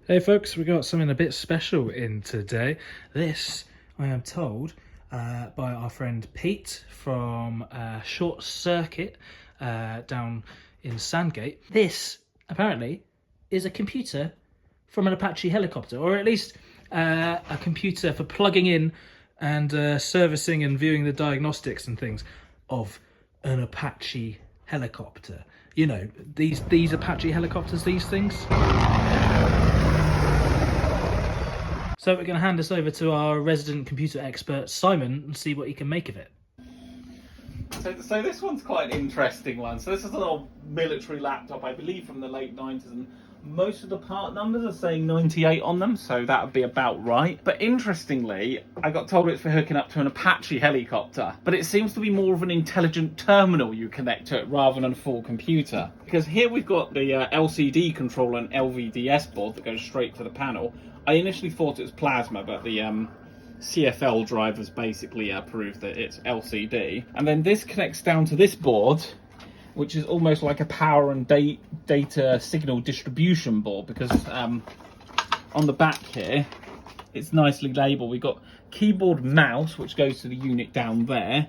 Hey folks, we got something a bit special in today. This, I am told, by our friend Pete from Short Circuit down in Sandgate. This, apparently, is a computer from an Apache helicopter, or at least a computer for plugging in and servicing and viewing the diagnostics and things of an Apache helicopter. You know, these Apache helicopters, these things. So we're going to hand this over to our resident computer expert, Simon, and see what he can make of it. So this one's quite an interesting one. So this is a little military laptop, I believe from the late 90s, and most of the part numbers are saying 98 on them, so that would be about right. But interestingly, I got told it's for hooking up to an Apache helicopter, but it seems to be more of an intelligent terminal you connect to it rather than a full computer. Because here we've got the LCD controller and LVDS board that goes straight to the panel. I initially thought it was plasma, but the CFL drivers basically proved that it's LCD. And then this connects down to this board, which is almost like a power and data signal distribution board, because on the back here, it's nicely labelled. We've got keyboard, mouse, which goes to the unit down there,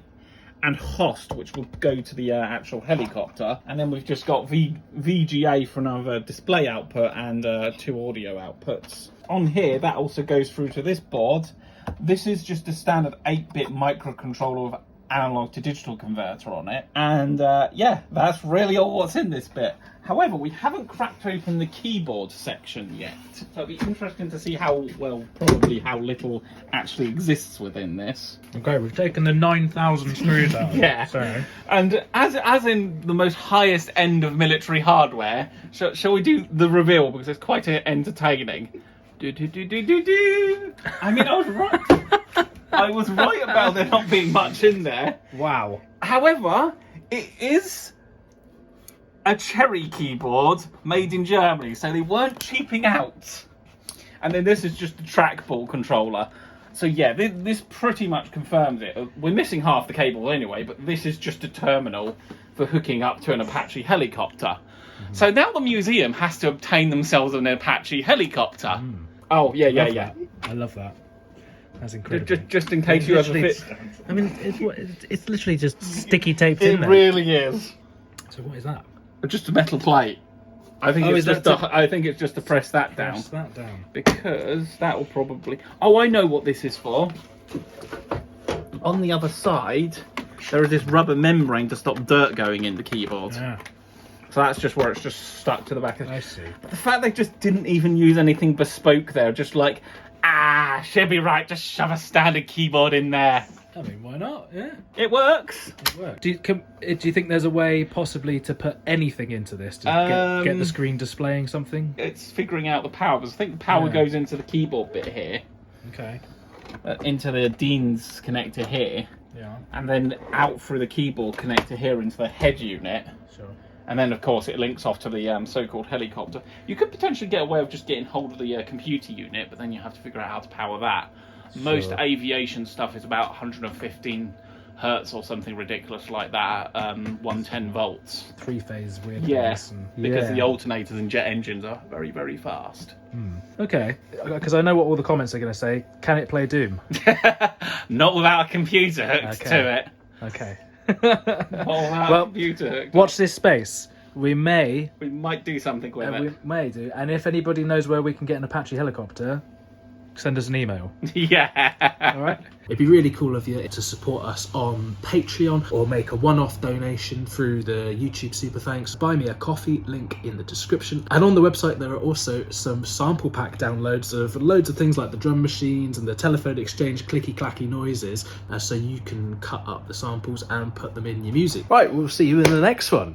and host, which will go to the actual helicopter. And then we've just got VGA for another display output and 2 audio outputs. On here, that also goes through to this board. This is just a standard 8-bit microcontroller with analog to digital converter on it. And yeah, that's really all what's in this bit. However, we haven't cracked open the keyboard section yet. So it'll be interesting to see how, well, probably how little actually exists within this. Okay, we've taken the 9,000 screws out. Yeah. Sorry. And as in the most highest end of military hardware, shall we do the reveal, because it's quite entertaining. I mean, I was right. I was right about there not being much in there. Wow. However, it is a Cherry keyboard made in Germany, so they weren't cheaping out. And then this is just a trackball controller. So yeah, this pretty much confirms it. We're missing half the cable anyway, but this is just a terminal for hooking up to an Apache helicopter. Mm-hmm. So now the museum has to obtain themselves an Apache helicopter. Mm. Oh, yeah. I love that. That's incredible. Just in case you ever fit. I mean, it's literally just sticky taped in there. It really is. So what is that? Just a metal plate. I think it's just to press that down. Press that down. Because that will probably... Oh, I know what this is for. On the other side, there is this rubber membrane to stop dirt going in the keyboard. Yeah. So that's just where it's just stuck to the back of it. I see. But the fact they just didn't even use anything bespoke there, just like, should be right, just shove a standard keyboard in there. I mean, why not? Yeah. It works. It works. Do you think there's a way possibly to put anything into this to get the screen displaying something? It's figuring out the power, because I think the power goes into the keyboard bit here. Okay. Into the Dean's connector here. Yeah. And then out through the keyboard connector here into the head unit. Sure. And then, of course, it links off to the so-called helicopter. You could potentially get away with just getting hold of the computer unit, but then you have to figure out how to power that. Sure. Most aviation stuff is about 115 hertz or something ridiculous like that, 110 volts. 3-phase weird. Yes, because the alternators in jet engines are very, very fast. Okay, because I know what all the comments are going to say. Can it play Doom? Not without a computer hooked to it. Okay. Well, computer hooked. Watch this space. We might do something with it. We may do. And if anybody knows where we can get an Apache helicopter, send us an email. Yeah. All right. It'd be really cool of you to support us on Patreon or make a one-off donation through the YouTube Super Thanks. Buy me a coffee, link in the description. And on the website there are also some sample pack downloads of loads of things like the drum machines and the telephone exchange clicky clacky noises, so you can cut up the samples and put them in your music. Right, we'll see you in the next one.